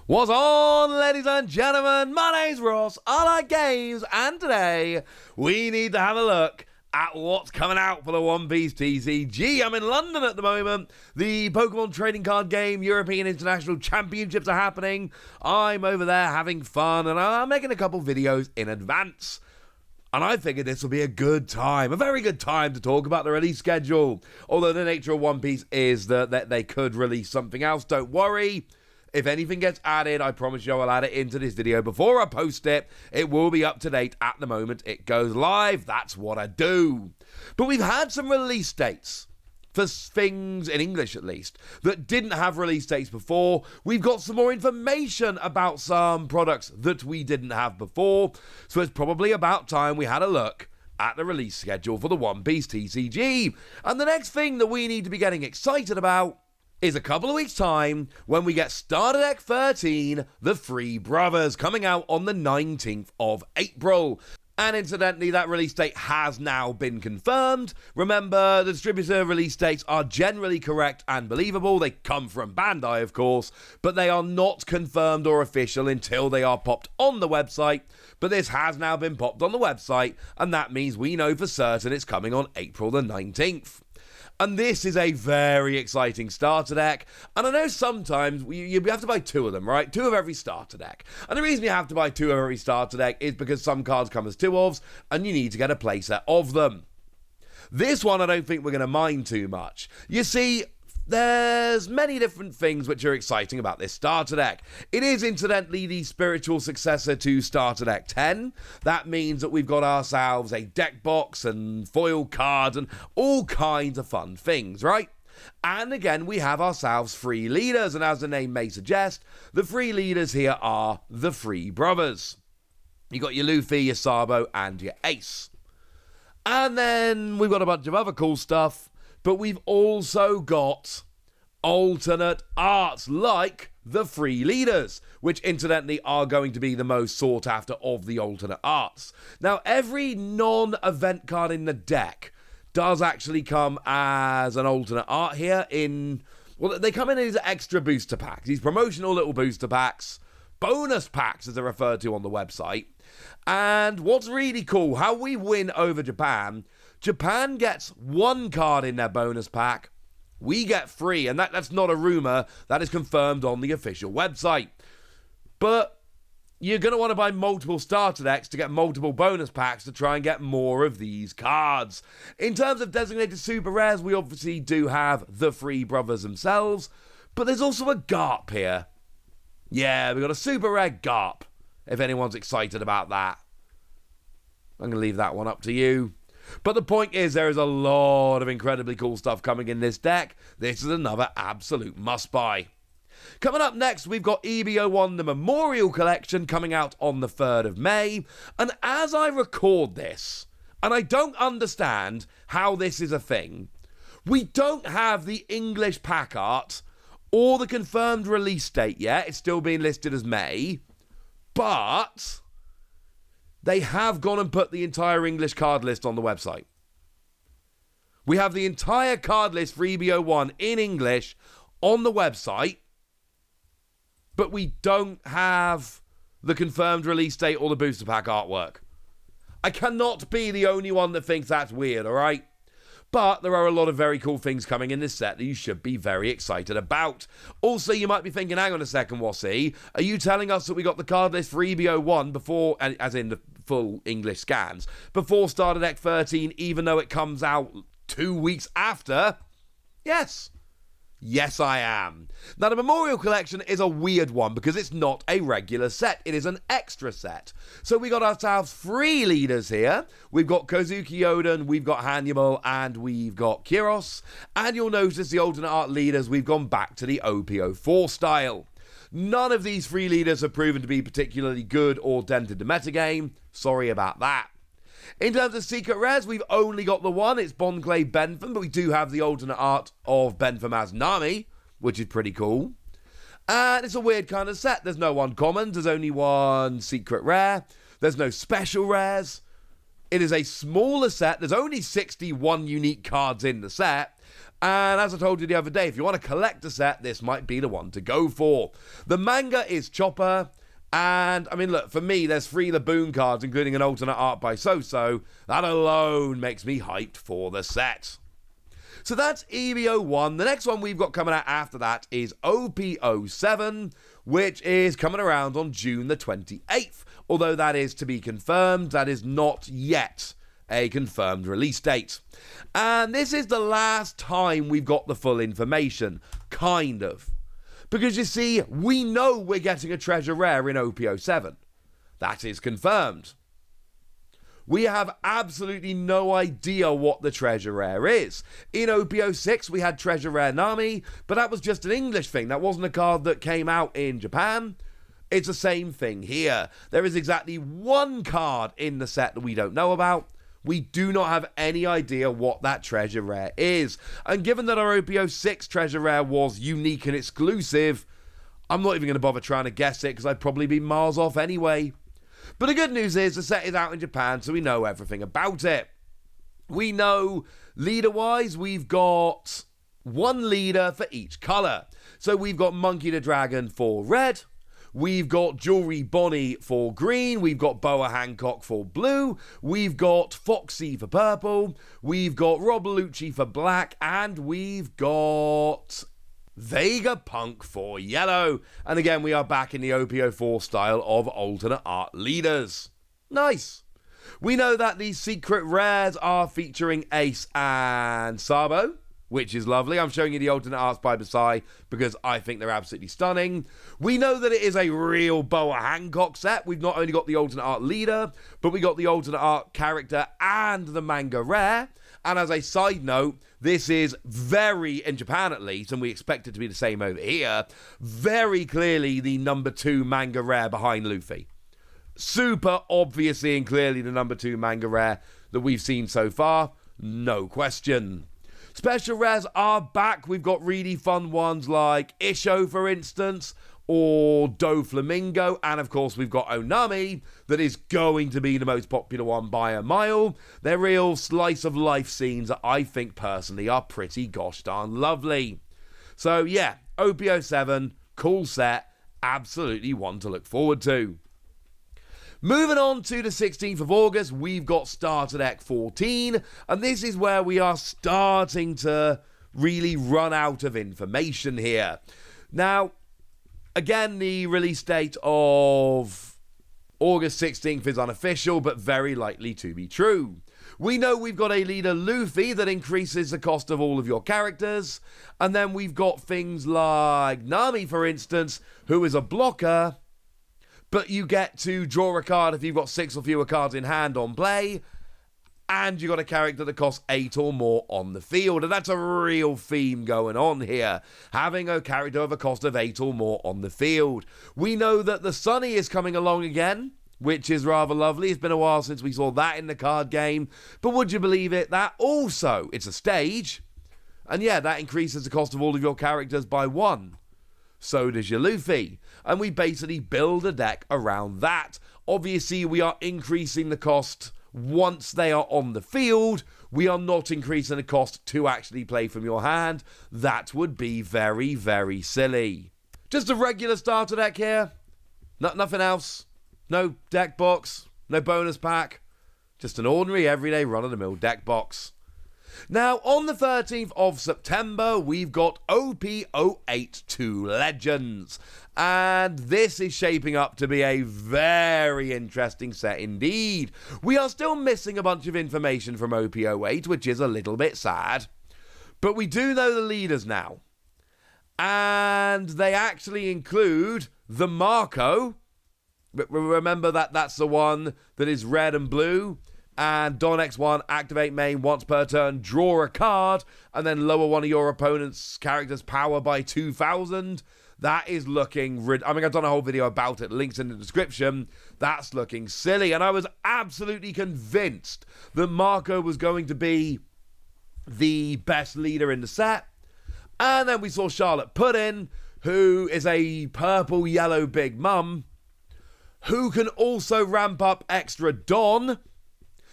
What's on, ladies and gentlemen? My name's Ross, I like games, and today we need to have a look at what's coming out for the One Piece TCG. I'm in London at the moment. The Pokemon trading card game European International Championships are happening. I'm over there having fun, and I'm making a couple videos in advance. And I figured this will be a good time, a very good time to talk about the release schedule. Although the nature of One Piece is that they could release something else, don't worry. If anything gets added, I promise you I'll add it into this video before I post it. It will be up to date at the moment it goes live. That's what I do. But we've had some release dates for things, in English at least, that didn't have release dates before. We've got some more information about some products that we didn't have before. So it's probably about time we had a look at the release schedule for the One Piece TCG. And the next thing that we need to be getting excited about is a couple of weeks' time when we get Starter Deck 13, The Three Brothers, coming out on the 19th of April. And incidentally, that release date has now been confirmed. Remember, the distributor release dates are generally correct and believable. They come from Bandai, of course, but they are not confirmed or official until they are popped on the website. But this has now been popped on the website, and that means we know for certain it's coming on April the 19th. And this is a very exciting starter deck. And I know sometimes you have to buy two of them, right? Two of every starter deck. And the reason you have to buy two of every starter deck is because some cards come as two ofs, and you need to get a playset of them. This one I don't think we're going to mind too much. You see, there's many different things which are exciting about this starter deck. It is incidentally the spiritual successor to Starter Deck 10. That means that we've got ourselves a deck box and foil cards and all kinds of fun things, right? And again, we have ourselves three leaders, and as the name may suggest, the three leaders here are the Three Brothers. You got your Luffy, your Sabo, and your Ace. And then we've got a bunch of other cool stuff. But we've also got alternate arts like the Three Leaders, which incidentally are going to be the most sought after of the alternate arts. Now, every non-event card in the deck does actually come as an alternate art here well, they come in as extra booster packs, these promotional little booster packs, bonus packs as they're referred to on the website. And what's really cool, how we win over Japan gets one card in their bonus pack, we get three, and that's not a rumor, that is confirmed on the official website. But you're going to want to buy multiple starter decks to get multiple bonus packs to try and get more of these cards. In terms of designated super rares, we obviously do have the Three Brothers themselves, but there's also a Garp here. Yeah, we've got a super rare Garp, if anyone's excited about that. I'm going to leave that one up to you. But the point is, there is a lot of incredibly cool stuff coming in this deck. This is another absolute must-buy. Coming up next, we've got EB01, the Memorial Collection, coming out on the 3rd of May. And as I record this, and I don't understand how this is a thing, we don't have the English pack art or the confirmed release date yet. It's still being listed as May. But they have gone and put the entire English card list on the website. We have the entire card list for EB01 in English on the website, but we don't have the confirmed release date or the booster pack artwork. I cannot be the only one that thinks that's weird, all right? But there are a lot of very cool things coming in this set that you should be very excited about. Also, you might be thinking, hang on a second, Wassy, are you telling us that we got the card list for EB01 before, as in the full English scans, before Starter Deck 13, even though it comes out 2 weeks after? Yes. Yes, I am. Now, the Memorial Collection is a weird one because it's not a regular set. It is an extra set. So we got ourselves three leaders here. We've got Kozuki Oden, we've got Hannibal, and we've got Kiros. And you'll notice the alternate art leaders, we've gone back to the OP04 style. None of these three leaders have proven to be particularly good or dented the metagame. Sorry about that. In terms of secret rares, we've only got the one. It's Bonclave Bentham, but we do have the alternate art of Bentham as Nami, which is pretty cool. And it's a weird kind of set. There's no uncommons. There's only one secret rare. There's no special rares. It is a smaller set. There's only 61 unique cards in the set. And as I told you the other day, if you want to collect a set, this might be the one to go for. The manga is Chopper. And, I mean, look, for me, there's 3 Laboon cards, including an alternate art by So-So. That alone makes me hyped for the set. So that's EBO1. The next one we've got coming out after that is OP07, which is coming around on June the 28th. Although that is to be confirmed, that is not yet a confirmed release date. And this is the last time we've got the full information, kind of. Because you see, we know we're getting a treasure rare in OP07. That is confirmed. We have absolutely no idea what the treasure rare is. In OP06, we had treasure rare Nami, but that was just an English thing. That wasn't a card that came out in Japan. It's the same thing here. There is exactly 1 card in the set that we don't know about. We do not have any idea what that treasure rare is. And given that our OP06 treasure rare was unique and exclusive, I'm not even going to bother trying to guess it because I'd probably be miles off anyway. But the good news is the set is out in Japan, so we know everything about it. We know, leader-wise, we've got 1 leader for each colour. So we've got Monkey the Dragon for red. We've got Jewelry Bonnie for green. We've got Boa Hancock for blue. We've got Foxy for purple. We've got Rob Lucci for black. And we've got Vegapunk for yellow. And again, we are back in the OP04 style of alternate art leaders. Nice. We know that these secret rares are featuring Ace and Sabo, which is lovely. I'm showing you the alternate arts by Basai because I think they're absolutely stunning. We know that it is a real Boa Hancock set. We've not only got the alternate art leader, but we got the alternate art character and the manga rare. And as a side note, this is very, in Japan at least, and we expect it to be the same over here, very clearly the number 2 manga rare behind Luffy. Super obviously and clearly the number 2 manga rare that we've seen so far. No question. Special rares are back. We've got really fun ones like Isho, for instance, or Doflamingo, and of course we've got Onami, that is going to be the most popular one by a mile. They're real slice of life scenes that I think personally are pretty gosh darn lovely. So yeah, OP07, cool set, absolutely one to look forward to. Moving on to the 16th of August, we've got Starter Deck 14, and this is where we are starting to really run out of information here. Now, again, the release date of August 16th is unofficial, but very likely to be true. We know we've got a leader, Luffy, that increases the cost of all of your characters, and then we've got things like Nami, for instance, who is a blocker, but you get to draw a card if you've got 6 or fewer cards in hand on play, and you got a character that costs 8 or more on the field. And that's a real theme going on here, having a character of a cost of 8 or more on the field. We know that the Sunny is coming along again, which is rather lovely. It's been a while since we saw that in the card game, but would you believe it, that also, it's a stage, and yeah, that increases the cost of all of your characters by 1. So does your Luffy. And we basically build a deck around that. Obviously, we are increasing the cost once they are on the field. We are not increasing the cost to actually play from your hand. That would be very, very silly. Just a regular starter deck here. Nothing else. No deck box. No bonus pack. Just an ordinary, everyday, run-of-the-mill deck box. Now, on the 13th of September, we've got OP082 Legends. And this is shaping up to be a very interesting set indeed. We are still missing a bunch of information from OP08, which is a little bit sad. But we do know the leaders now. And they actually include the Marco. Remember that's the one that is red and blue. And Don X1, activate main once per turn, draw a card, and then lower one of your opponent's character's power by 2,000. That is looking... I've done a whole video about it, links in the description. That's looking silly, and I was absolutely convinced that Marco was going to be the best leader in the set. And then we saw Charlotte Puddin, who is a purple-yellow big mum, who can also ramp up extra Don.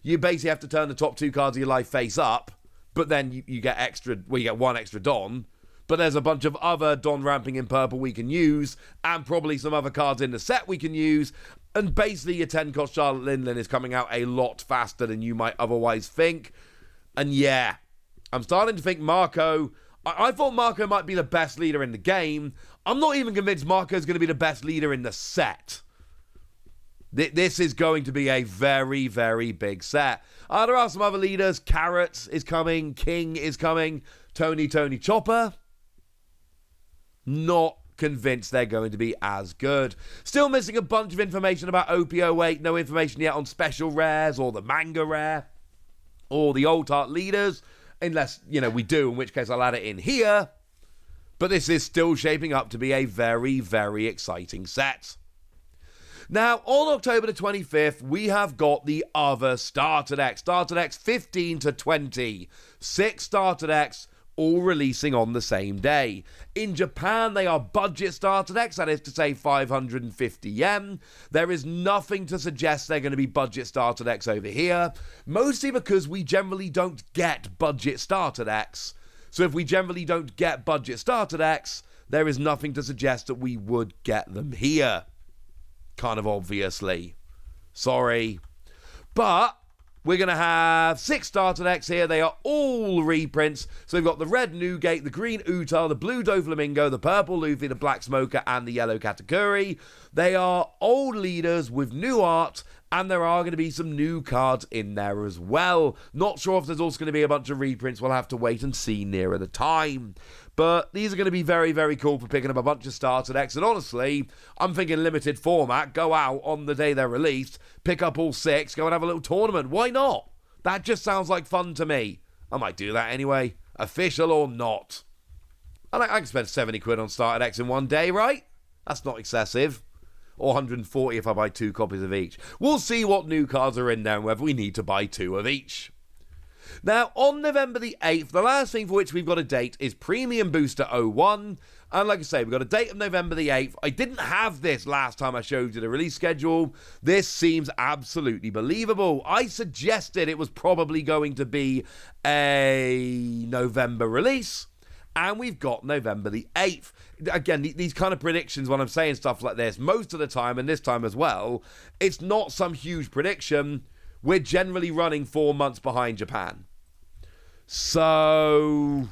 You basically have to turn the top 2 cards of your life face up, but then you get extra, well, you get one extra Don, but there's a bunch of other Don ramping in purple we can use, and probably some other cards in the set we can use, and basically your 10-cost Charlotte Linlin is coming out a lot faster than you might otherwise think. And yeah, I'm starting to think Marco, I thought Marco might be the best leader in the game. I'm not even convinced Marco's going to be the best leader in the set. This is going to be a very, very big set. There are some other leaders. Carrot is coming. King is coming. Tony Chopper. Not convinced they're going to be as good. Still missing a bunch of information about OP08. No information yet on special rares or the manga rare or the old art leaders. Unless, we do, in which case I'll add it in here. But this is still shaping up to be a very, very exciting set. Now, on October the 25th, we have got the other starter decks. Starter decks 15 to 20. 6 starter decks, all releasing on the same day. In Japan, they are budget starter decks, that is to say 550 yen. There is nothing to suggest they're going to be budget starter decks over here, mostly because we generally don't get budget starter decks. So if we generally don't get budget starter decks, there is nothing to suggest that we would get them here. Kind of obviously. Sorry. But we're going to have 6 starter decks here. They are all reprints. So we've got the red Newgate, the green Uta, the blue Doflamingo, the purple Luffy, the black Smoker, and the yellow Katakuri. They are old leaders with new art, and there are going to be some new cards in there as well. Not sure if there's also going to be a bunch of reprints. We'll have to wait and see nearer the time. But these are going to be very, very cool for picking up a bunch of starter decks. And honestly, I'm thinking limited format. Go out on the day they're released, pick up all 6, go and have a little tournament. Why not? That just sounds like fun to me. I might do that anyway, official or not. And I can spend 70 quid on starter decks in one day, right? That's not excessive. Or 140 if I buy 2 copies of each. We'll see what new cards are in there and whether we need to buy 2 of each. Now, on November the 8th, the last thing for which we've got a date is Premium Booster 01. And like I say, we've got a date of November the 8th. I didn't have this last time I showed you the release schedule. This seems absolutely believable. I suggested it was probably going to be a November release. And we've got November the 8th. Again, these kind of predictions, when I'm saying stuff like this, most of the time, and this time as well, it's not some huge prediction. We're generally running 4 months behind Japan. So,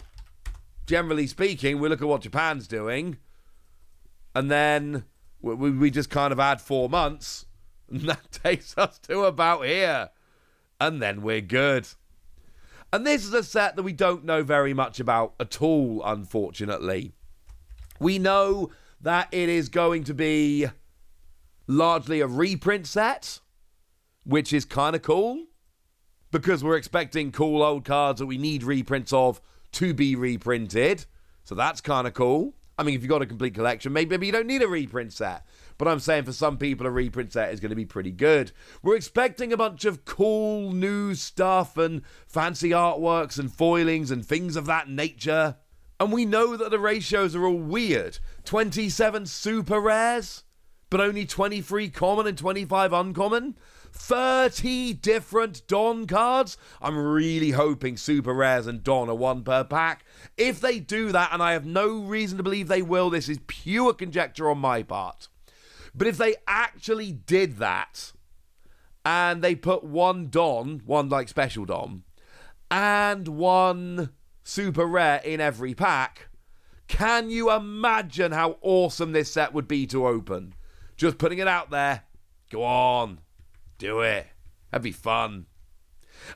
generally speaking, we look at what Japan's doing, and then we just kind of add 4 months, and that takes us to about here. And then we're good. And this is a set that we don't know very much about at all, unfortunately. We know that it is going to be largely a reprint set, which is kind of cool, because we're expecting cool old cards that we need reprints of to be reprinted. So that's kind of cool. I mean, if you've got a complete collection, maybe you don't need a reprint set. But I'm saying for some people, a reprint set is going to be pretty good. We're expecting a bunch of cool new stuff and fancy artworks and foilings and things of that nature. And we know that the ratios are all weird. 27 super rares, but only 23 common and 25 uncommon. 30 different Don cards. I'm really hoping super rares and Don are 1 per pack. If they do that, and I have no reason to believe they will, this is pure conjecture on my part. But if they actually did that, and they put 1 Don, 1 like special Don, and 1 super rare in every pack, can you imagine how awesome this set would be to open? Just putting it out there. Go on. Do it. That'd be fun.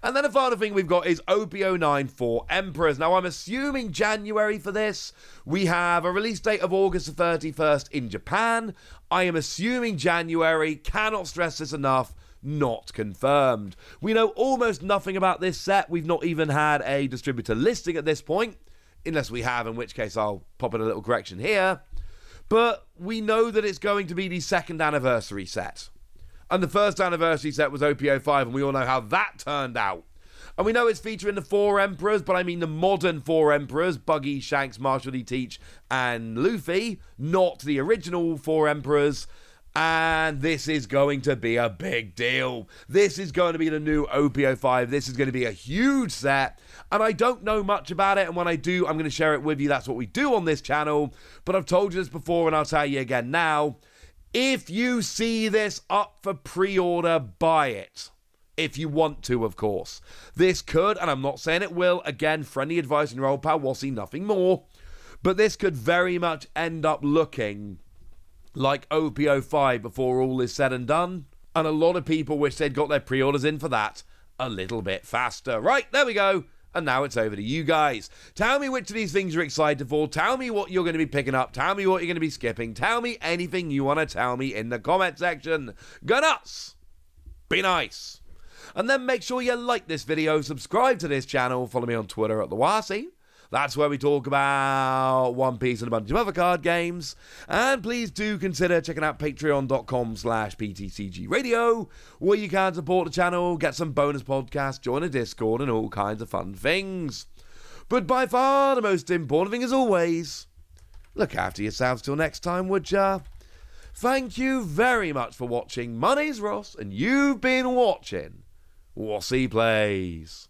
And then the final thing we've got is OP09 for Emperors. Now, I'm assuming January for this. We have a release date of August the 31st in Japan. I am assuming January. Cannot stress this enough. Not confirmed. We know almost nothing about this set. We've not even had a distributor listing at this point. Unless we have, in which case I'll pop in a little correction here. But we know that it's going to be the 2nd anniversary set. And the 1st anniversary set was OP05, and we all know how that turned out. And we know it's featuring the 4 Emperors, but I mean the modern 4 Emperors, Buggy, Shanks, Marshall D. Teach, and Luffy, not the original 4 Emperors. And this is going to be a big deal. This is going to be the new OP05. This is going to be a huge set. And I don't know much about it. And when I do, I'm going to share it with you. That's what we do on this channel. But I've told you this before and I'll tell you again now. If you see this up for pre-order, buy it. If you want to, of course. This could, and I'm not saying it will, again, friendly advice and roll pal, Wassy, nothing more. But this could very much end up looking like OP05 before all is said and done. And a lot of people wish they'd got their pre-orders in for that a little bit faster. Right, there we go. And now it's over to you guys. Tell me which of these things you're excited for. Tell me what you're going to be picking up. Tell me what you're going to be skipping. Tell me anything you want to tell me in the comment section. Go nuts. Be nice. And then make sure you like this video, subscribe to this channel, follow me on Twitter at the Wassy. That's where we talk about One Piece and a bunch of other card games. And please do consider checking out patreon.com/PTCG Radio, where you can support the channel, get some bonus podcasts, join a Discord, and all kinds of fun things. But by far the most important thing, as always, look after yourselves till next time, would ya? Thank you very much for watching. My name's Ross, and you've been watching Wassy Plays.